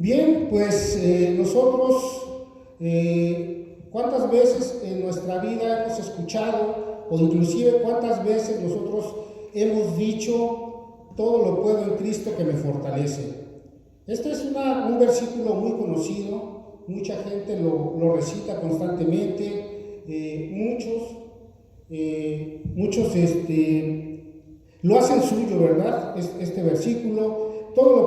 Bien, pues nosotros, ¿cuántas veces en nuestra vida hemos escuchado, o inclusive cuántas veces nosotros hemos dicho, todo lo puedo en Cristo que me fortalece? Este es un versículo muy conocido, mucha gente lo recita constantemente, muchos lo hacen suyo, ¿verdad? Este versículo, todo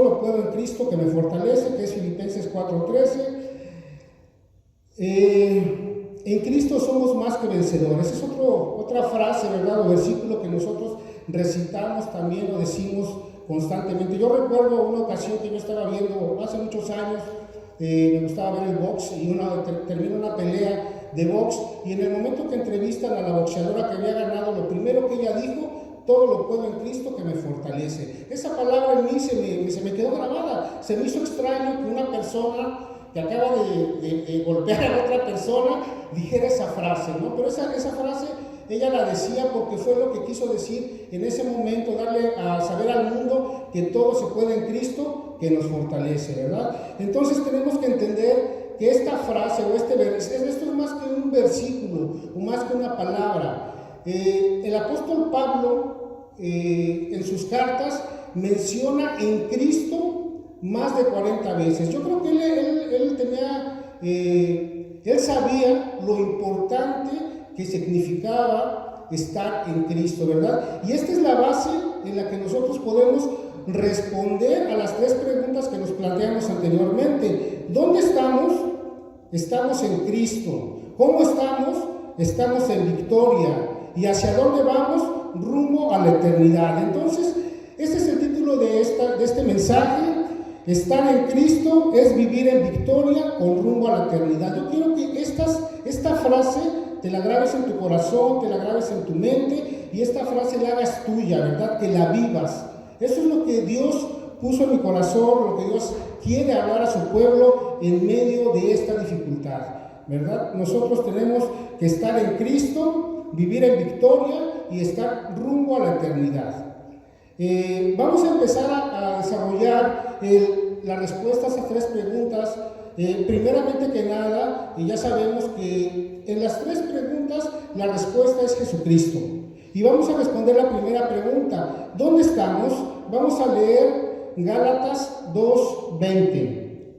lo puedo en Cristo que me fortalece, que es Filipenses 4:13. En Cristo somos más que vencedores. Es otra frase, ¿verdad? O versículo que nosotros recitamos también, lo decimos constantemente. Yo recuerdo una ocasión que yo estaba viendo hace muchos años, me gustaba ver el box y termina una pelea de box, y en el momento que entrevistan a la boxeadora que había ganado, lo primero que ella dijo: todo lo puedo en Cristo que me fortalece. Esa palabra en mí se me quedó grabada. Se me hizo extraño que una persona que acaba de golpear a otra persona dijera esa frase, ¿no? Pero esa frase ella la decía porque fue lo que quiso decir en ese momento, darle a saber al mundo que todo se puede en Cristo que nos fortalece, ¿verdad? Entonces tenemos que entender que esta frase o esto es más que un versículo o más que una palabra. El apóstol Pablo en sus cartas menciona en Cristo más de 40 veces. Yo creo que él sabía lo importante que significaba estar en Cristo, ¿verdad? Y esta es la base en la que nosotros podemos responder a las tres preguntas que nos planteamos anteriormente. ¿Dónde estamos? Estamos en Cristo. ¿Cómo estamos? Estamos en victoria. ¿Y hacia dónde vamos? Rumbo a la eternidad. Entonces, este es el título de este mensaje. Estar en Cristo es vivir en victoria con rumbo a la eternidad. Yo quiero que esta frase te la grabes en tu corazón, te la grabes en tu mente, y esta frase la hagas tuya, ¿verdad? Que la vivas. Eso es lo que Dios puso en mi corazón, lo que Dios quiere hablar a su pueblo en medio de esta dificultad, ¿verdad? Nosotros tenemos que estar en Cristo, vivir en victoria y estar rumbo a la eternidad. Vamos a empezar a desarrollar las respuestas a tres preguntas. Primeramente que nada, ya sabemos que en las tres preguntas la respuesta es Jesucristo. Y vamos a responder la primera pregunta: ¿dónde estamos? Vamos a leer Gálatas 2:20.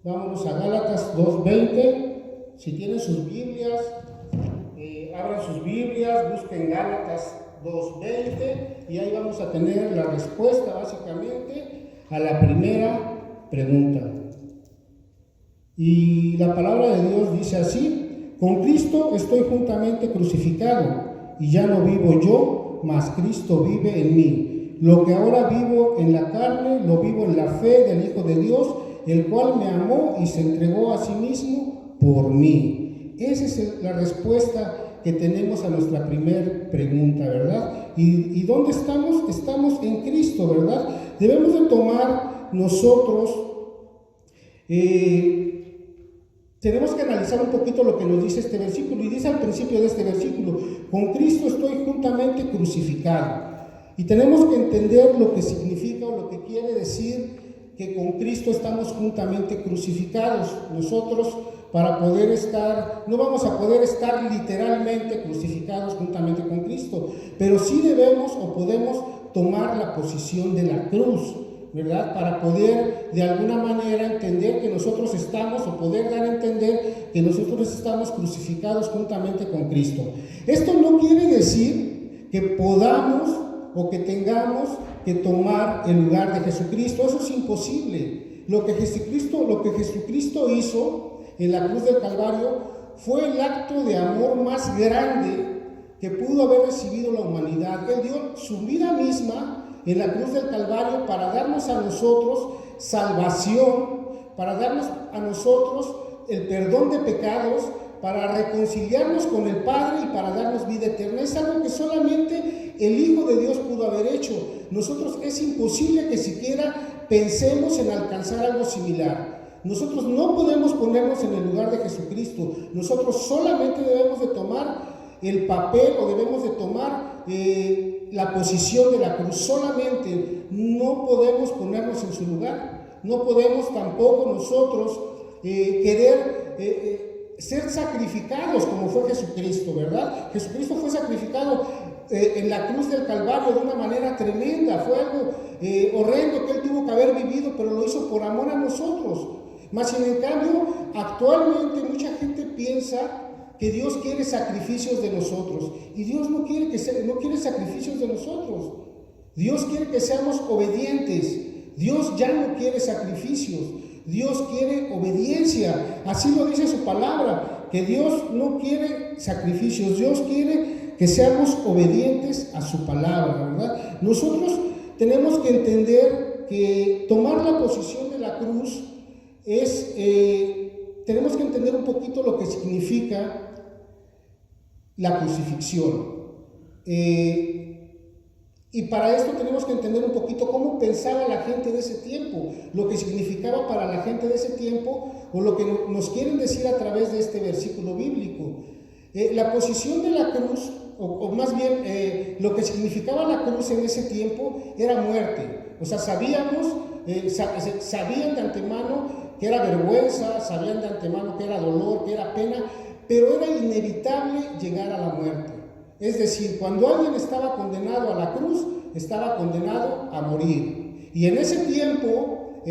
Vámonos a Gálatas 2:20. Si tienen sus Biblias, abran sus Biblias, busquen Gálatas 2:20, y ahí vamos a tener la respuesta básicamente a la primera pregunta. Y la palabra de Dios dice así: con Cristo estoy juntamente crucificado, y ya no vivo yo, mas Cristo vive en mí. Lo que ahora vivo en la carne, lo vivo en la fe del Hijo de Dios, el cual me amó y se entregó a sí mismo por mí. Esa es la respuesta que tenemos a nuestra primera pregunta, ¿verdad? ¿Y dónde estamos? Estamos en Cristo, ¿verdad? Debemos de tomar nosotros, tenemos que analizar un poquito lo que nos dice este versículo, y dice al principio de este versículo: con Cristo estoy juntamente crucificado. Y tenemos que entender lo que significa o lo que quiere decir que con Cristo estamos juntamente crucificados. Nosotros, para poder estar, no vamos a poder estar literalmente crucificados juntamente con Cristo, pero sí debemos o podemos tomar la posición de la cruz, ¿verdad? Para poder de alguna manera entender que nosotros estamos, o poder dar a entender que nosotros estamos crucificados juntamente con Cristo. Esto no quiere decir que podamos o que tengamos que tomar el lugar de Jesucristo. Eso es imposible. Lo que Jesucristo hizo en la cruz del Calvario fue el acto de amor más grande que pudo haber recibido la humanidad. Él dio su vida misma en la cruz del Calvario para darnos a nosotros salvación, para darnos a nosotros el perdón de pecados, para reconciliarnos con el Padre y para darnos vida eterna. Es algo que solamente el Hijo de Dios pudo haber hecho. Nosotros es imposible que siquiera pensemos en alcanzar algo similar. Nosotros no podemos ponernos en el lugar de Jesucristo. Nosotros solamente debemos de tomar el papel, o debemos de tomar la posición de la cruz. Solamente no podemos ponernos en su lugar. no podemos tampoco nosotros querer ser sacrificados como fue Jesucristo, ¿verdad? Jesucristo fue sacrificado en la cruz del Calvario de una manera tremenda, fue algo horrendo que él tuvo que haber vivido, pero lo hizo por amor a nosotros. Mas sin en cambio, actualmente mucha gente piensa que Dios quiere sacrificios de nosotros, y Dios no quiere sacrificios de nosotros. Dios quiere que seamos obedientes. Dios ya no quiere sacrificios, Dios quiere obediencia. Así lo dice su palabra, que Dios no quiere sacrificios, Dios quiere que seamos obedientes a su palabra, ¿verdad? Nosotros tenemos que entender que tomar la posición de la cruz es, tenemos que entender un poquito lo que significa la crucifixión. Y para esto tenemos que entender un poquito cómo pensaba la gente de ese tiempo, lo que significaba para la gente de ese tiempo, o lo que nos quieren decir a través de este versículo bíblico. La posición de la cruz, o más bien lo que significaba la cruz en ese tiempo, era muerte. O sea, sabían de antemano que era vergüenza, sabían de antemano que era dolor, que era pena, pero era inevitable llegar a la muerte. Es decir, cuando alguien estaba condenado a la cruz, estaba condenado a morir. Y en ese tiempo,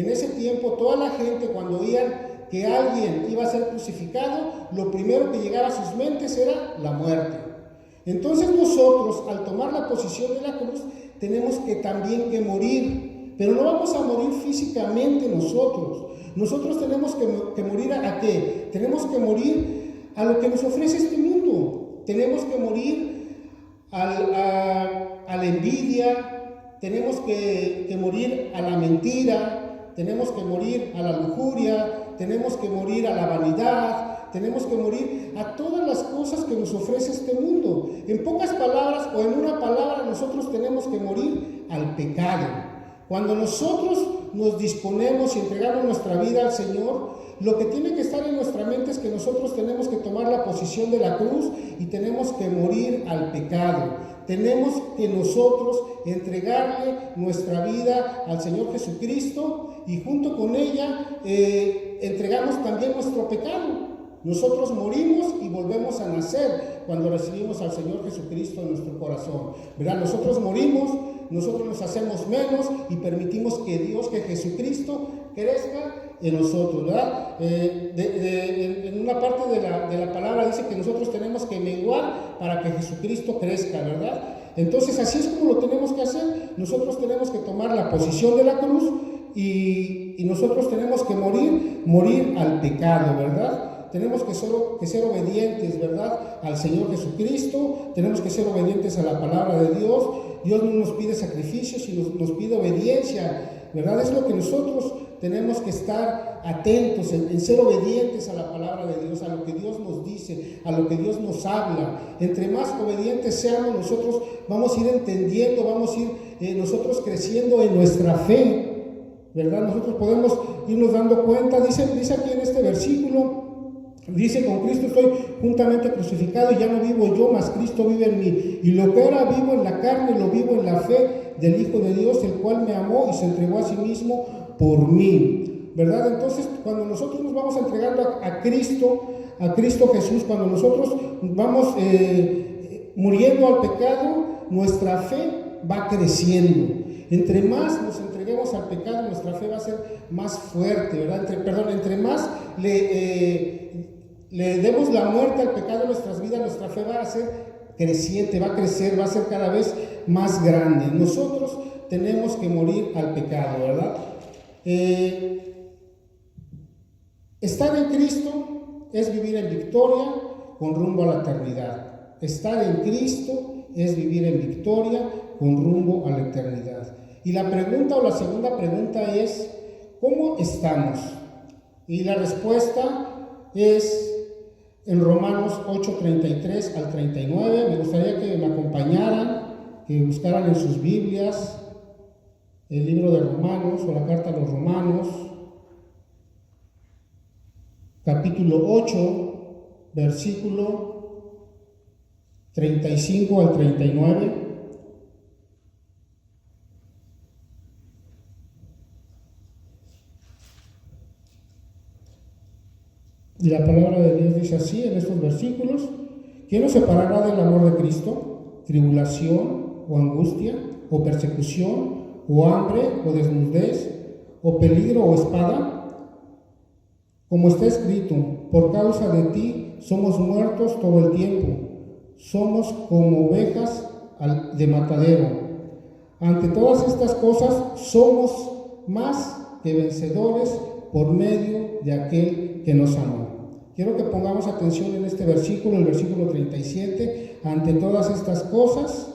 toda la gente, cuando oían que alguien iba a ser crucificado, lo primero que llegaba a sus mentes era la muerte. Entonces nosotros, al tomar la posición de la cruz, tenemos que también que morir, pero no vamos a morir físicamente nosotros. Nosotros tenemos que morir ¿a qué? Tenemos que morir a lo que nos ofrece este mundo. Tenemos que morir a la envidia, tenemos que morir a la mentira, tenemos que morir a la lujuria, tenemos que morir a la vanidad, tenemos que morir a todas las cosas que nos ofrece este mundo. En pocas palabras o en una palabra, nosotros tenemos que morir al pecado. Cuando nosotros nos disponemos y entregamos nuestra vida al Señor, lo que tiene que estar en nuestra mente es que nosotros tenemos que tomar la posición de la cruz y tenemos que morir al pecado. Tenemos que nosotros entregarle nuestra vida al Señor Jesucristo y junto con ella entregamos también nuestro pecado. Nosotros morimos y volvemos a nacer cuando recibimos al Señor Jesucristo en nuestro corazón, ¿verdad? Nosotros morimos, nosotros nos hacemos menos y permitimos que Dios, que Jesucristo crezca en nosotros, ¿verdad? En una parte de la palabra dice que nosotros tenemos que menguar para que Jesucristo crezca, ¿verdad? Entonces así es como lo tenemos que hacer. Nosotros tenemos que tomar la posición de la cruz y nosotros tenemos que morir al pecado, ¿verdad? Tenemos que ser obedientes, ¿verdad?, al Señor Jesucristo. Tenemos que ser obedientes a la palabra de Dios. Dios no nos pide sacrificios, sino nos pide obediencia, ¿verdad? Es lo que nosotros tenemos que estar atentos en ser obedientes a la palabra de Dios, a lo que Dios nos dice, a lo que Dios nos habla. Entre más obedientes seamos, nosotros vamos a ir entendiendo, vamos a ir nosotros creciendo en nuestra fe, ¿verdad? Nosotros podemos irnos dando cuenta. Dice aquí en este versículo, dice: con Cristo estoy juntamente crucificado, y ya no vivo yo, mas Cristo vive en mí. Y lo que ahora vivo en la carne, lo vivo en la fe del Hijo de Dios, el cual me amó y se entregó a sí mismo por mí, ¿verdad? Entonces, cuando nosotros nos vamos entregando a Cristo Jesús, cuando nosotros vamos muriendo al pecado, nuestra fe va creciendo. Entre más nos entreguemos al pecado, nuestra fe va a ser más fuerte, ¿verdad? Entre más le demos la muerte al pecado en nuestras vidas, nuestra fe va a ser creciente, va a crecer, va a ser cada vez más grande. Nosotros tenemos que morir al pecado, ¿verdad? Estar en Cristo es vivir en victoria con rumbo a la eternidad. Estar en Cristo es vivir en victoria con rumbo a la eternidad. Y la pregunta, o la segunda pregunta, es: ¿cómo estamos? Y la respuesta es en Romanos 8:33 al 39. Me gustaría que me acompañaran, que buscaran en sus Biblias el libro de Romanos, o la carta a los Romanos, capítulo 8, versículo 35 al 39. Y la palabra de Dios dice así en estos versículos: ¿quién nos separará del amor de Cristo? ¿Tribulación o angustia o persecución o hambre o desnudez o peligro o espada? Como está escrito: por causa de ti somos muertos todo el tiempo, somos como ovejas de matadero. Ante todas estas cosas somos más que vencedores por medio de aquel que nos amó. Quiero que pongamos atención en este versículo, el versículo 37. Ante todas estas cosas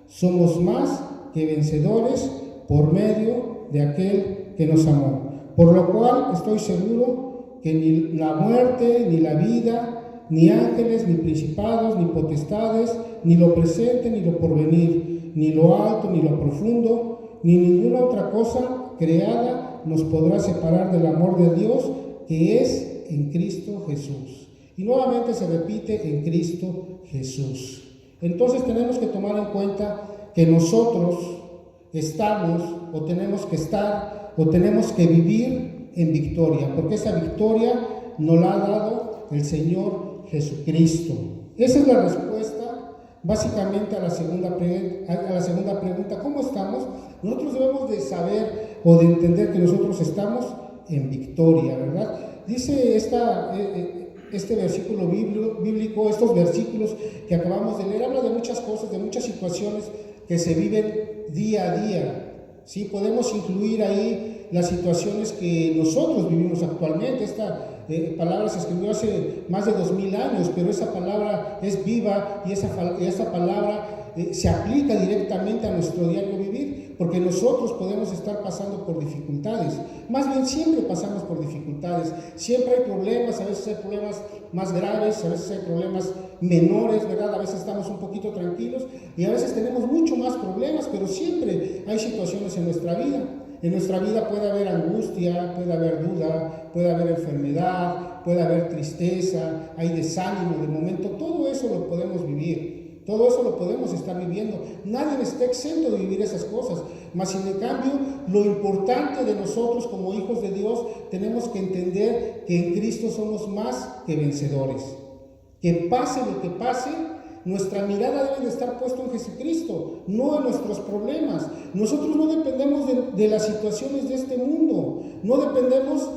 somos más que vencedores por medio de aquel que nos amó. Por lo cual estoy seguro que ni la muerte, ni la vida, ni ángeles, ni principados, ni potestades, ni lo presente, ni lo porvenir, ni lo alto, ni lo profundo, ni ninguna otra cosa creada nos podrá separar del amor de Dios que es en Cristo Jesús. Y nuevamente se repite: en Cristo Jesús. Entonces tenemos que tomar en cuenta que nosotros estamos, o tenemos que estar, o tenemos que vivir en victoria, porque esa victoria nos la ha dado el Señor Jesucristo. Esa es la respuesta básicamente a la segunda pregunta: ¿cómo estamos? Nosotros debemos de saber o de entender que nosotros estamos en victoria, ¿verdad? Dice este versículo bíblico, estos versículos que acabamos de leer, habla de muchas cosas, de muchas situaciones que se viven día a día. ¿Sí? Podemos incluir ahí las situaciones que nosotros vivimos actualmente. Esta palabra se escribió hace más de 2000 años, pero esa palabra es viva y esa palabra se aplica directamente a nuestro diario vivir, porque nosotros podemos estar pasando por dificultades. Más bien siempre pasamos por dificultades, siempre hay problemas, a veces hay problemas más graves, a veces hay problemas menores, ¿verdad? A veces estamos un poquito tranquilos y a veces tenemos mucho más problemas, pero siempre hay situaciones en nuestra vida. En nuestra vida puede haber angustia, puede haber duda, puede haber enfermedad, puede haber tristeza, hay desánimo de momento. Todo eso lo podemos vivir, todo eso lo podemos estar viviendo. Nadie está exento de vivir esas cosas, mas sin en cambio lo importante de nosotros como hijos de Dios, tenemos que entender que en Cristo somos más que vencedores. Que pase lo que pase, nuestra mirada debe de estar puesta en Jesucristo, no en nuestros problemas. Nosotros no dependemos de las situaciones de este mundo, no dependemos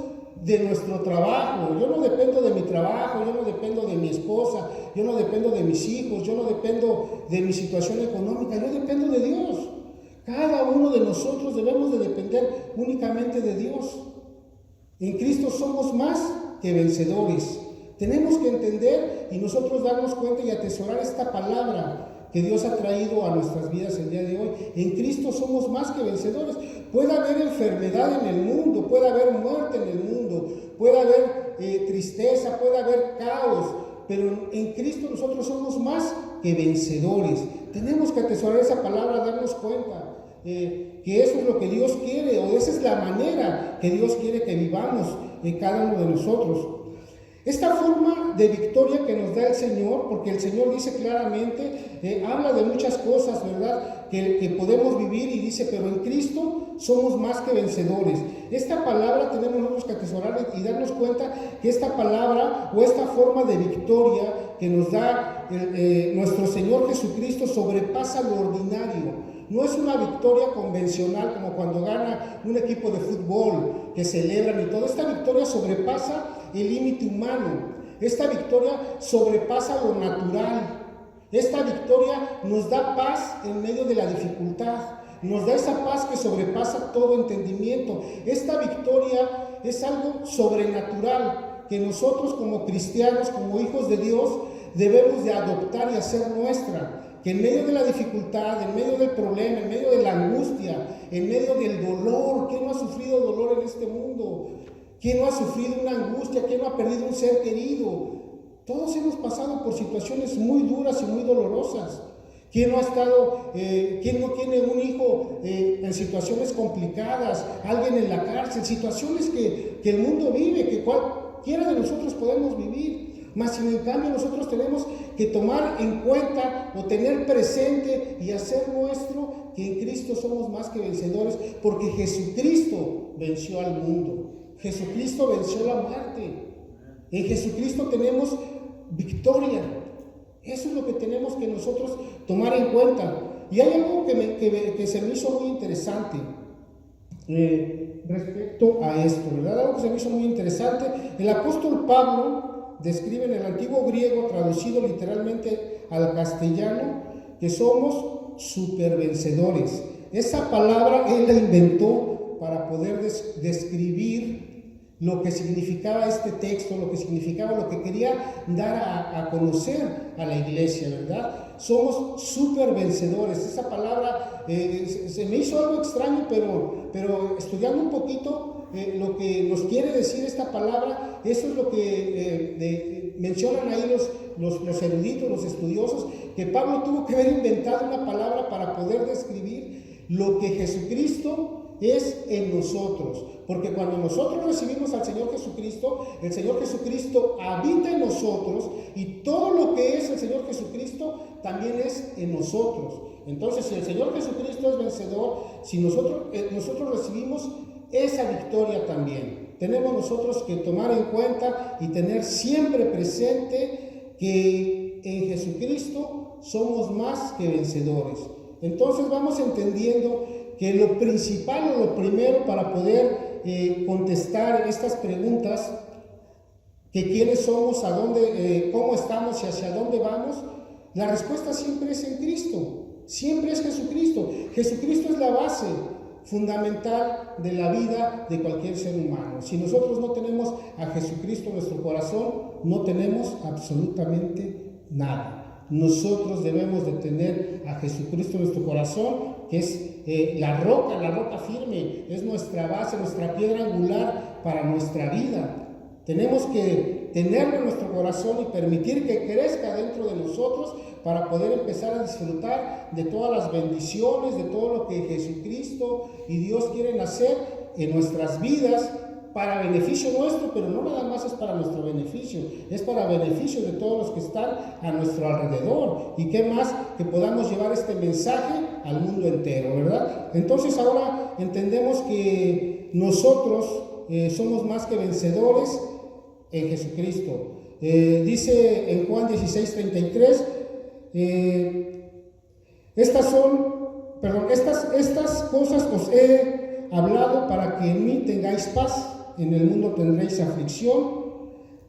de nuestro trabajo. Yo no dependo de mi trabajo, yo no dependo de mi esposa, yo no dependo de mis hijos, yo no dependo de mi situación económica, yo dependo de Dios. Cada uno de nosotros debemos de depender únicamente de Dios. En Cristo somos más que vencedores. Tenemos que entender y nosotros darnos cuenta y atesorar esta palabra que Dios ha traído a nuestras vidas el día de hoy. En Cristo somos más que vencedores. Puede haber enfermedad en el mundo, puede haber muerte en el mundo, puede haber tristeza, puede haber caos, pero en Cristo nosotros somos más que vencedores. Tenemos que atesorar esa palabra, darnos cuenta que eso es lo que Dios quiere, o esa es la manera que Dios quiere que vivamos en cada uno de nosotros. Esta forma de victoria que nos da el Señor, porque el Señor dice claramente, habla de muchas cosas, ¿verdad?, que podemos vivir, y dice: pero en Cristo somos más que vencedores. Esta palabra tenemos nosotros que atesorar y darnos cuenta que esta palabra o esta forma de victoria que nos da nuestro Señor Jesucristo sobrepasa lo ordinario. No es una victoria convencional como cuando gana un equipo de fútbol que celebran y todo. Esta victoria sobrepasa el límite humano. Esta victoria sobrepasa lo natural. Esta victoria nos da paz en medio de la dificultad. Nos da esa paz que sobrepasa todo entendimiento. Esta victoria es algo sobrenatural que nosotros como cristianos, como hijos de Dios, debemos de adoptar y hacer nuestra. Que en medio de la dificultad, en medio del problema, en medio de la angustia, en medio del dolor, ¿quién no ha sufrido dolor en este mundo? ¿Quién no ha sufrido una angustia? ¿Quién no ha perdido un ser querido? Todos hemos pasado por situaciones muy duras y muy dolorosas. ¿Quién no ha estado, quién no tiene un hijo en situaciones complicadas, alguien en la cárcel, situaciones que el mundo vive, que cualquiera de nosotros podemos vivir? Mas sin en cambio nosotros tenemos que tomar en cuenta o tener presente y hacer nuestro que en Cristo somos más que vencedores, porque Jesucristo venció al mundo. Jesucristo venció la muerte. En Jesucristo tenemos victoria. Eso es lo que tenemos que nosotros tomar en cuenta. Y hay algo que se me hizo muy interesante respecto a esto, ¿verdad? Algo que se me hizo muy interesante. El apóstol Pablo describe en el antiguo griego, traducido literalmente al castellano, que somos supervencedores. Esa palabra él la inventó para poder describir lo que significaba este texto, lo que significaba, lo que quería dar a conocer a la iglesia, ¿verdad? Somos supervencedores. Esa palabra se me hizo algo extraño, pero estudiando un poquito lo que nos quiere decir esta palabra, eso es lo que mencionan ahí los eruditos, los estudiosos, que Pablo tuvo que haber inventado una palabra para poder describir lo que Jesucristo es en nosotros, porque cuando nosotros recibimos al Señor Jesucristo, el Señor Jesucristo habita en nosotros y todo lo que es el Señor Jesucristo también es en nosotros. Entonces, si el Señor Jesucristo es vencedor, si nosotros recibimos esa victoria también, tenemos nosotros que tomar en cuenta y tener siempre presente que en Jesucristo somos más que vencedores. Entonces vamos entendiendo que lo principal o lo primero para poder contestar estas preguntas, que quiénes somos, a dónde, cómo estamos y hacia dónde vamos, la respuesta siempre es en Cristo, siempre es Jesucristo. Jesucristo es la base fundamental de la vida de cualquier ser humano. Si nosotros no tenemos a Jesucristo en nuestro corazón, no tenemos absolutamente nada. Nosotros debemos de tener a Jesucristo en nuestro corazón, que es la roca firme, es nuestra base, nuestra piedra angular para nuestra vida. Tenemos que tenerlo en nuestro corazón y permitir que crezca dentro de nosotros para poder empezar a disfrutar de todas las bendiciones, de todo lo que Jesucristo y Dios quieren hacer en nuestras vidas para beneficio nuestro, pero no nada más es para nuestro beneficio, es para beneficio de todos los que están a nuestro alrededor. Y qué más que podamos llevar este mensaje al mundo entero, ¿verdad? Entonces ahora entendemos que nosotros somos más que vencedores en Jesucristo. Dice en Juan 16:33, estas cosas os he hablado para que en mí tengáis paz. En el mundo tendréis aflicción,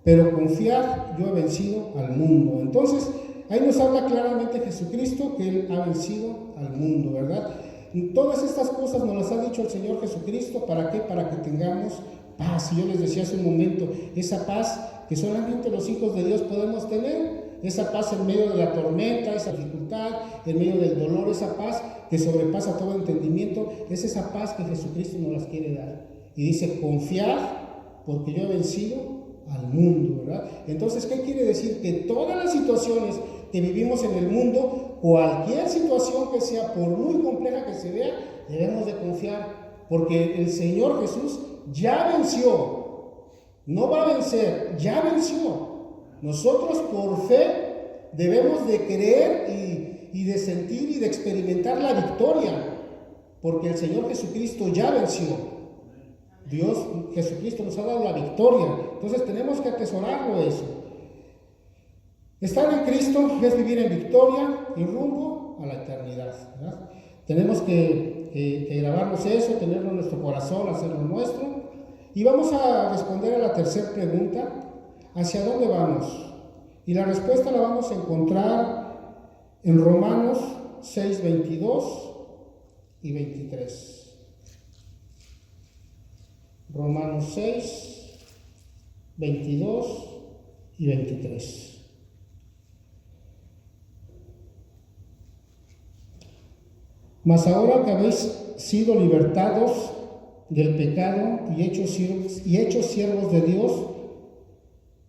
pero confiad, yo he vencido al mundo. Entonces, ahí nos habla claramente Jesucristo que Él ha vencido al mundo, ¿verdad? Y todas estas cosas nos las ha dicho el Señor Jesucristo, ¿para qué? Para que tengamos paz. Y yo les decía hace un momento, esa paz que solamente los hijos de Dios podemos tener, esa paz en medio de la tormenta, esa dificultad, en medio del dolor, esa paz que sobrepasa todo entendimiento, es esa paz que Jesucristo nos las quiere dar. Y dice, confiad, porque yo he vencido al mundo, ¿verdad? Entonces, ¿qué quiere decir? Que todas las situaciones que vivimos en el mundo, cualquier situación que sea, por muy compleja que se vea, debemos de confiar, porque el Señor Jesús ya venció, no va a vencer, ya venció. Nosotros por fe debemos de creer y de sentir y de experimentar la victoria, porque el Señor Jesucristo ya venció. Dios, Jesucristo nos ha dado la victoria. Entonces tenemos que atesorarlo eso. Estar en Cristo es vivir en victoria y rumbo a la eternidad, ¿verdad? Tenemos que grabarnos eso, tenerlo en nuestro corazón, hacerlo nuestro. Y vamos a responder a la tercera pregunta: ¿hacia dónde vamos? Y la respuesta la vamos a encontrar en Romanos 6, 22 y 23. Romanos 6, 22 y 23. Mas ahora que habéis sido libertados del pecado y hechos siervos de Dios,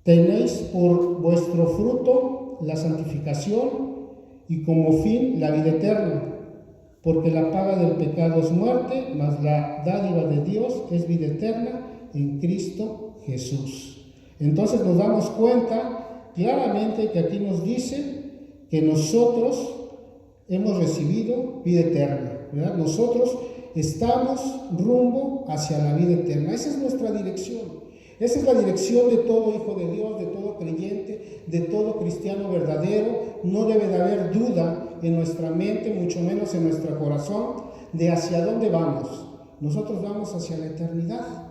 tenéis por vuestro fruto la santificación y como fin la vida eterna. Porque la paga del pecado es muerte, mas la dádiva de Dios es vida eterna en Cristo Jesús. Entonces nos damos cuenta claramente que aquí nos dice que nosotros hemos recibido vida eterna, ¿verdad? Nosotros estamos rumbo hacia la vida eterna. Esa es nuestra dirección. Esa es la dirección de todo hijo de Dios, de todo creyente, de todo cristiano verdadero. No debe de haber duda en nuestra mente, mucho menos en nuestro corazón, de hacia dónde vamos. Nosotros vamos hacia la eternidad,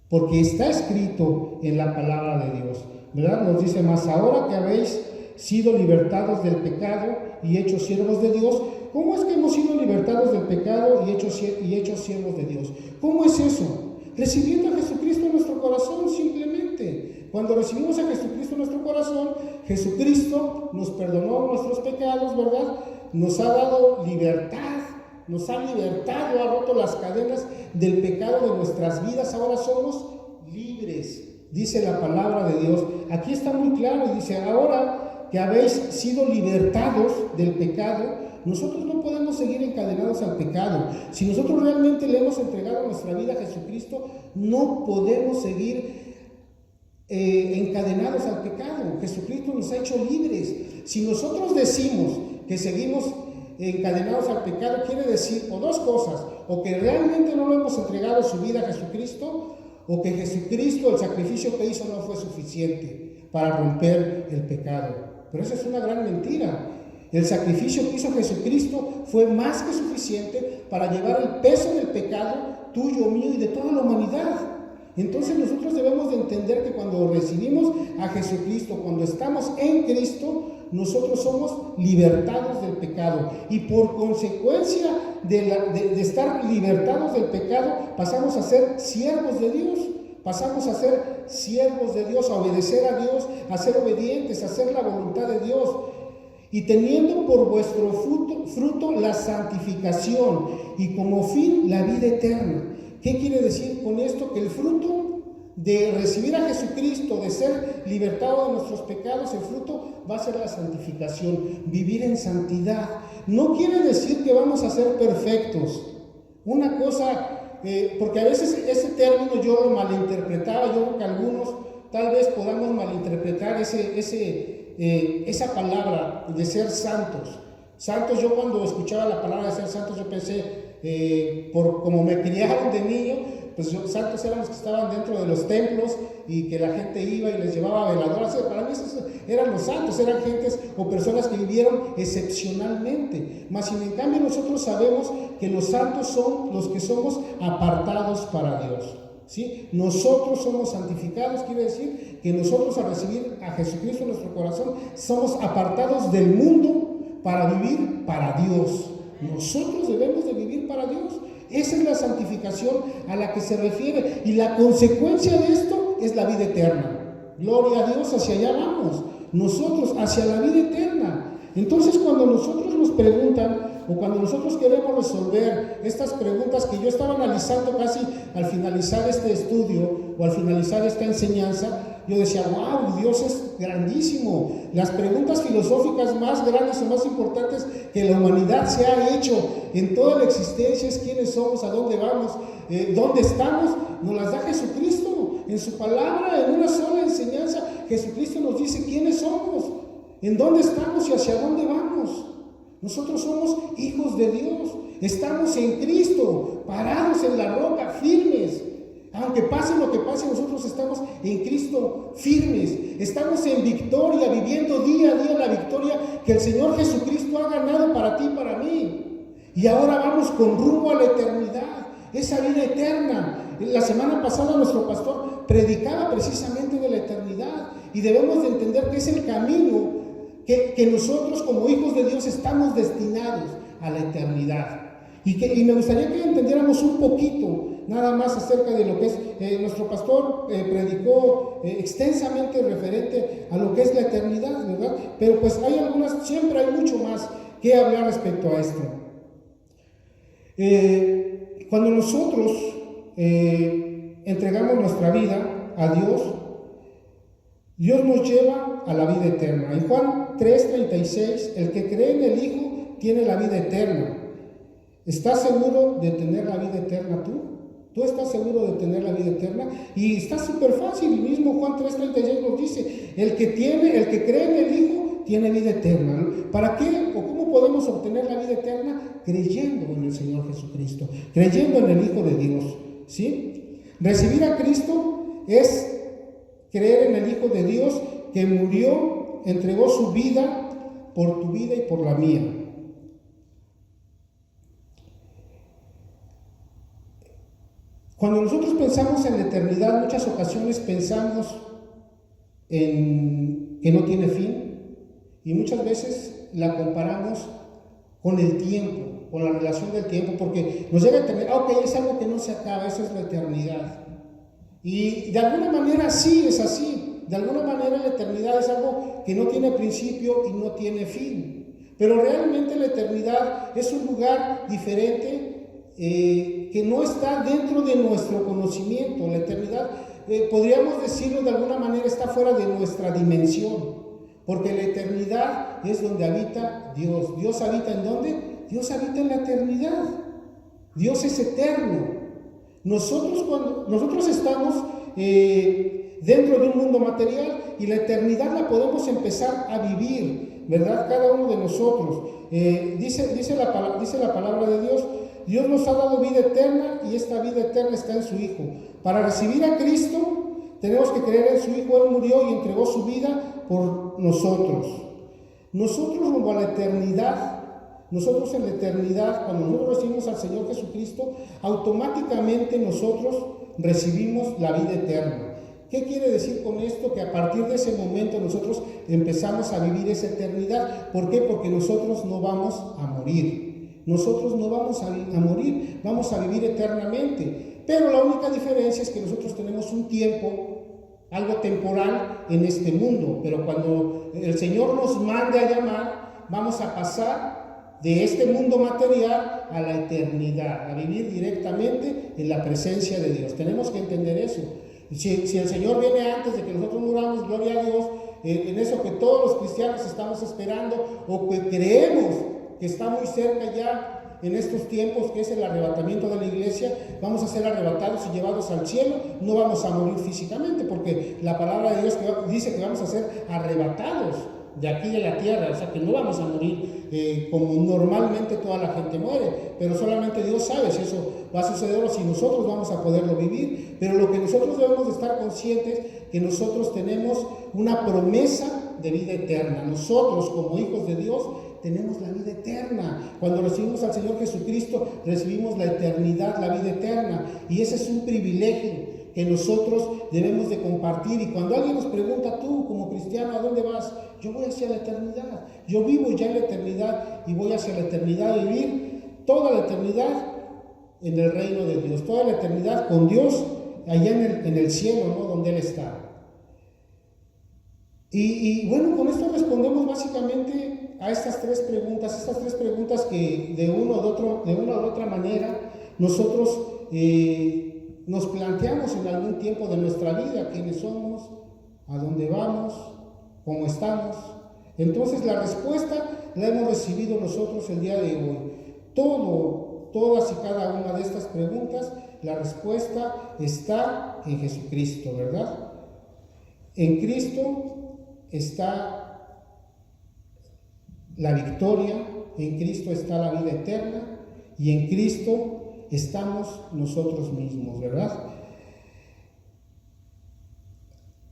porque está escrito en la palabra de Dios, ¿verdad? Nos dice más, ahora que habéis sido libertados del pecado y hechos siervos de Dios. ¿Cómo es que hemos sido libertados del pecado y hechos siervos de Dios? ¿Cómo es eso? Recibiendo a Jesucristo en nuestro corazón, simplemente. Cuando recibimos a Jesucristo en nuestro corazón, Jesucristo nos perdonó nuestros pecados, ¿verdad? Nos ha dado libertad, nos ha libertado, ha roto las cadenas del pecado de nuestras vidas. Ahora somos libres, dice la palabra de Dios. Aquí está muy claro y dice, ahora que habéis sido libertados del pecado, nosotros no podemos seguir encadenados al pecado. Si nosotros realmente le hemos entregado nuestra vida a Jesucristo, no podemos seguir encadenados al pecado. Jesucristo nos ha hecho libres. Si nosotros decimos que seguimos encadenados al pecado, quiere decir o dos cosas: o que realmente no le hemos entregado su vida a Jesucristo, o que Jesucristo, el sacrificio que hizo, no fue suficiente para romper el pecado. Pero esa es una gran mentira. El sacrificio que hizo Jesucristo fue más que suficiente para llevar el peso del pecado tuyo, mío y de toda la humanidad. Entonces nosotros debemos de entender que cuando recibimos a Jesucristo, cuando estamos en Cristo, nosotros somos libertados del pecado. Y por consecuencia de estar libertados del pecado, pasamos a ser siervos de Dios. Pasamos a ser siervos de Dios, a obedecer a Dios, a ser obedientes, a hacer la voluntad de Dios. Y teniendo por vuestro fruto la santificación y como fin la vida eterna. ¿Qué quiere decir con esto? Que el fruto de recibir a Jesucristo, de ser libertado de nuestros pecados, el fruto va a ser la santificación, vivir en santidad. No quiere decir que vamos a ser perfectos. Una cosa, porque a veces ese término yo lo malinterpretaba, yo creo que algunos tal vez podamos malinterpretar esa palabra de ser santos. Santos, yo cuando escuchaba la palabra de ser santos, yo pensé, por como me criaron de niño, pues santos eran los que estaban dentro de los templos y que la gente iba y les llevaba veladoras. Para mí esos eran los santos, eran gentes o personas que vivieron excepcionalmente. Mas sin en cambio nosotros sabemos que los santos son los que somos apartados para Dios. ¿Sí? Nosotros somos santificados, quiere decir que nosotros al recibir a Jesucristo en nuestro corazón somos apartados del mundo para vivir para Dios. Nosotros debemos de vivir para Dios. Esa es la santificación a la que se refiere, y la consecuencia de esto es la vida eterna. Gloria a Dios, hacia allá vamos, nosotros hacia la vida eterna. Entonces cuando nosotros nos preguntan, o cuando nosotros queremos resolver estas preguntas que yo estaba analizando casi al finalizar este estudio o al finalizar esta enseñanza, yo decía, wow, Dios es grandísimo. Las preguntas filosóficas más grandes o más importantes que la humanidad se ha hecho en toda la existencia es quiénes somos, a dónde vamos, dónde estamos, nos las da Jesucristo. En su palabra, en una sola enseñanza, Jesucristo nos dice quiénes somos, en dónde estamos y hacia dónde vamos. Nosotros somos hijos de Dios, estamos en Cristo, parados en la roca, firmes. Aunque pase lo que pase, nosotros estamos en Cristo firmes, estamos en victoria, viviendo día a día la victoria que el Señor Jesucristo ha ganado para ti y para mí. Y ahora vamos con rumbo a la eternidad, esa vida eterna. La semana pasada nuestro pastor predicaba precisamente de la eternidad, y debemos de entender que es el camino que nosotros como hijos de Dios estamos destinados a la eternidad. Y me gustaría que entendiéramos un poquito nada más acerca de lo que es, nuestro pastor predicó extensamente referente a lo que es la eternidad, ¿verdad? Pero pues siempre hay mucho más que hablar respecto a esto. Cuando nosotros entregamos nuestra vida a Dios, Dios nos lleva a la vida eterna. En Juan 3:36, el que cree en el Hijo tiene la vida eterna. ¿Estás seguro de tener la vida eterna tú? ¿Tú estás seguro de tener la vida eterna? Y está súper fácil, el mismo Juan 3:36 nos dice, el que cree en el Hijo tiene vida eterna. ¿Para qué o cómo podemos obtener la vida eterna? Creyendo en el Señor Jesucristo, creyendo en el Hijo de Dios, ¿sí? Recibir a Cristo es creer en el Hijo de Dios que murió, entregó su vida por tu vida y por la mía. Cuando nosotros pensamos en la eternidad, en muchas ocasiones pensamos en que no tiene fin, y muchas veces la comparamos con el tiempo, con la relación del tiempo, porque nos llega a tener, es algo que no se acaba, eso es la eternidad. Y de alguna manera sí es así, de alguna manera la eternidad es algo que no tiene principio y no tiene fin, pero realmente la eternidad es un lugar diferente que no está dentro de nuestro conocimiento. La eternidad, podríamos decirlo de alguna manera, está fuera de nuestra dimensión, porque la eternidad es donde habita Dios. ¿Dios habita en dónde? Dios habita en la eternidad. Dios es eterno. Nosotros estamos dentro de un mundo material, y la eternidad la podemos empezar a vivir, ¿verdad? Cada uno de nosotros. Dice la palabra de Dios: Dios nos ha dado vida eterna, y esta vida eterna está en su Hijo. Para recibir a Cristo tenemos que creer en su Hijo. Él murió y entregó su vida por nosotros. Nosotros rumbo a la eternidad, nosotros en la eternidad, cuando nosotros recibimos al Señor Jesucristo, automáticamente nosotros recibimos la vida eterna. ¿Qué quiere decir con esto? Que a partir de ese momento nosotros empezamos a vivir esa eternidad. ¿Por qué? Porque nosotros no vamos a morir. Nosotros no vamos a morir, vamos a vivir eternamente. Pero la única diferencia es que nosotros tenemos un tiempo, algo temporal en este mundo. Pero cuando el Señor nos mande a llamar, vamos a pasar de este mundo material a la eternidad, a vivir directamente en la presencia de Dios. Tenemos que entender eso. Si el Señor viene antes de que nosotros muramos, gloria a Dios, en eso que todos los cristianos estamos esperando, o que creemos que está muy cerca ya en estos tiempos, que es el arrebatamiento de la iglesia. Vamos a ser arrebatados y llevados al cielo. No vamos a morir físicamente, porque la palabra de Dios dice que vamos a ser arrebatados de aquí de la tierra, o sea que no vamos a morir como normalmente toda la gente muere, pero solamente Dios sabe si eso va a suceder o si nosotros vamos a poderlo vivir. Pero lo que nosotros debemos de estar conscientes, que nosotros tenemos una promesa de vida eterna. Nosotros como hijos de Dios tenemos la vida eterna. Cuando recibimos al Señor Jesucristo, recibimos la eternidad, la vida eterna, y ese es un privilegio que nosotros debemos de compartir. Y cuando alguien nos pregunta: tú como cristiano, ¿a dónde vas? Yo voy hacia la eternidad. Yo vivo ya en la eternidad y voy hacia la eternidad, a vivir toda la eternidad en el reino de Dios, toda la eternidad con Dios allá en el cielo, ¿no? Donde Él está. Y bueno, con esto respondemos básicamente a estas tres preguntas que de una u otra manera nosotros nos planteamos en algún tiempo de nuestra vida: quiénes somos, a dónde vamos, cómo estamos. Entonces la respuesta la hemos recibido nosotros el día de hoy. Todas y cada una de estas preguntas, la respuesta está en Jesucristo, ¿verdad? En Cristo está la victoria, en Cristo está la vida eterna, y en Cristo estamos nosotros mismos, ¿verdad?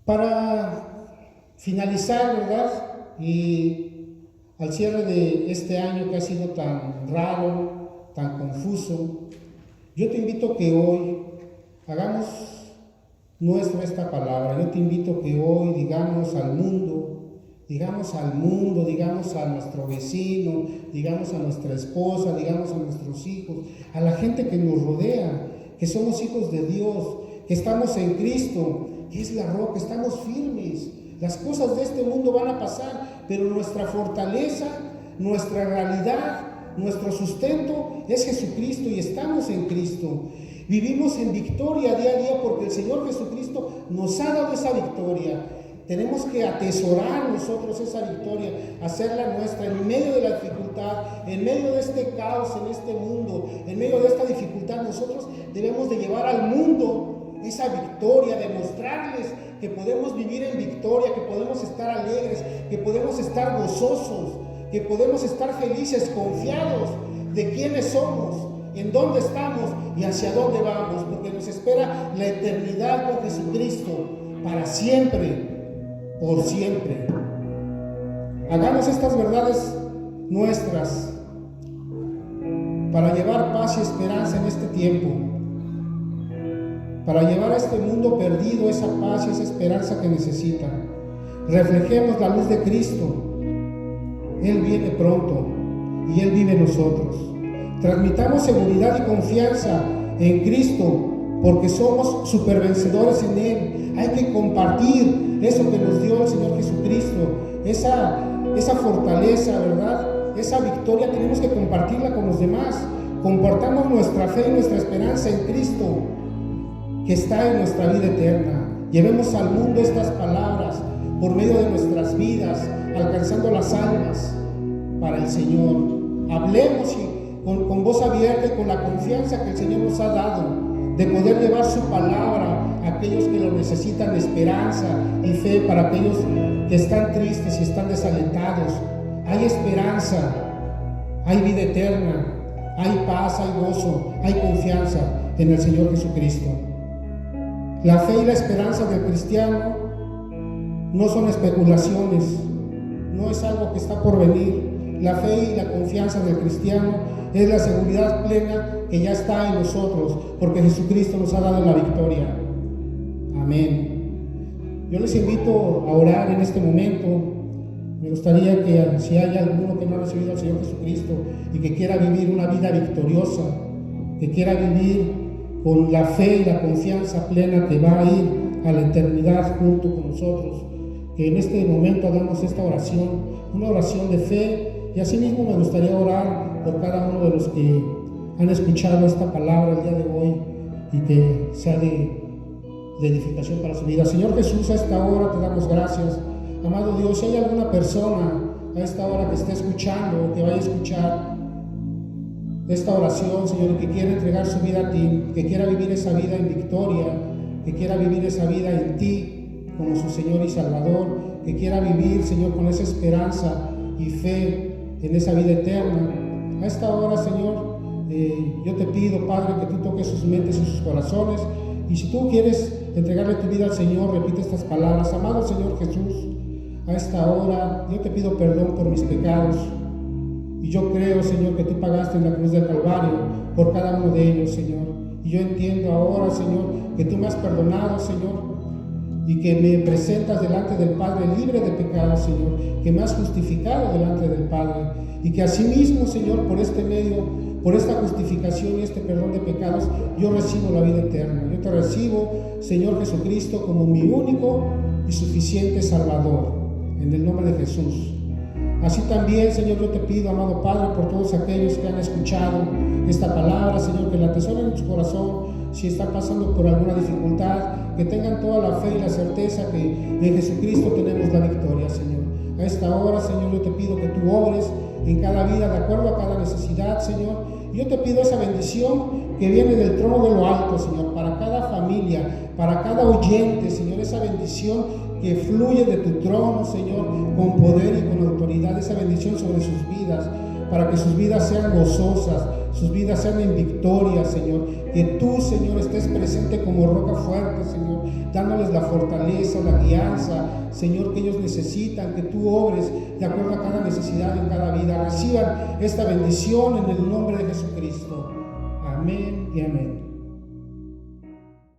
Para finalizar, ¿verdad? Y al cierre de este año que ha sido tan raro, tan confuso, yo te invito que hoy hagamos nuestra esta palabra. Yo te invito que hoy digamos al mundo, digamos a nuestro vecino, digamos a nuestra esposa, digamos a nuestros hijos, a la gente que nos rodea, que somos hijos de Dios, que estamos en Cristo, que es la roca, estamos firmes. Las cosas de este mundo van a pasar, pero nuestra fortaleza, nuestra realidad, nuestro sustento es Jesucristo, y estamos en Cristo. Vivimos en victoria día a día porque el Señor Jesucristo nos ha dado esa victoria. Tenemos que atesorar nosotros esa victoria, hacerla nuestra en medio de la dificultad, en medio de este caos, en este mundo, en medio de esta dificultad. Nosotros debemos de llevar al mundo esa victoria, demostrarles que podemos vivir en victoria, que podemos estar alegres, que podemos estar gozosos, que podemos estar felices, confiados de quiénes somos. en dónde estamos y hacia dónde vamos, porque nos espera la eternidad con Jesucristo para siempre, por siempre. Hagamos estas verdades nuestras para llevar paz y esperanza en este tiempo, para llevar a este mundo perdido esa paz y esa esperanza que necesita. Reflejemos la luz de Cristo. Él viene pronto y Él vive en nosotros. Transmitamos seguridad y confianza en Cristo, porque somos supervencedores en Él. Hay que compartir eso que nos dio el Señor Jesucristo, esa fortaleza, ¿verdad? Esa victoria tenemos que compartirla con los demás. Compartamos nuestra fe y nuestra esperanza en Cristo, que está en nuestra vida eterna. Llevemos al mundo estas palabras por medio de nuestras vidas, alcanzando las almas para el Señor. Hablemos con voz abierta y con la confianza que el Señor nos ha dado, de poder llevar su palabra a aquellos que lo necesitan, esperanza y fe para aquellos que están tristes y están desalentados. Hay esperanza, hay vida eterna, hay paz, hay gozo, hay confianza en el Señor Jesucristo. La fe y la esperanza del cristiano no son especulaciones, no es algo que está por venir. La fe y la confianza del cristiano es la seguridad plena que ya está en nosotros, porque Jesucristo nos ha dado la victoria. Amén. Yo les invito a orar en este momento. Me gustaría que si hay alguno que no ha recibido al Señor Jesucristo y que quiera vivir una vida victoriosa, que quiera vivir con la fe y la confianza plena que va a ir a la eternidad junto con nosotros, que en este momento hagamos esta oración, una oración de fe. Y asimismo me gustaría orar por cada uno de los que han escuchado esta palabra el día de hoy y que sea de edificación para su vida. Señor Jesús, a esta hora te damos gracias. Amado Dios, si hay alguna persona a esta hora que esté escuchando o que vaya a escuchar esta oración, Señor, que quiera entregar su vida a ti, que quiera vivir esa vida en victoria, que quiera vivir esa vida en ti como su Señor y Salvador, que quiera vivir, Señor, con esa esperanza y fe en esa vida eterna. A esta hora, Señor, yo te pido, Padre, que tú toques sus mentes y sus corazones, y si tú quieres entregarle tu vida al Señor, repite estas palabras: amado Señor Jesús, a esta hora yo te pido perdón por mis pecados, y yo creo, Señor, que tú pagaste en la cruz del Calvario por cada uno de ellos, Señor, y yo entiendo ahora, Señor, que tú me has perdonado, Señor, y que me presentas delante del Padre libre de pecado, Señor, que me has justificado delante del Padre, y que asimismo, Señor, por este medio, por esta justificación y este perdón de pecados, yo recibo la vida eterna. Yo te recibo, Señor Jesucristo, como mi único y suficiente Salvador, en el nombre de Jesús. Así también, Señor, yo te pido, amado Padre, por todos aquellos que han escuchado esta palabra, Señor, que la atesoren en su corazón. Si están pasando por alguna dificultad, que tengan toda la fe y la certeza que en Jesucristo tenemos la victoria, Señor. A esta hora, Señor, yo te pido que tú obres en cada vida de acuerdo a cada necesidad, Señor. Y yo te pido esa bendición que viene del trono de lo alto, Señor, para cada familia, para cada oyente, Señor, esa bendición que fluye de tu trono, Señor, con poder y con autoridad, esa bendición sobre sus vidas, para que sus vidas sean gozosas, sus vidas sean en victoria, Señor. Que tú, Señor, estés presente como roca fuerte, Señor, dándoles la fortaleza, la guianza, Señor, que ellos necesitan, que tú obres de acuerdo a cada necesidad en cada vida. Reciban esta bendición en el nombre de Jesucristo. Amén y amén.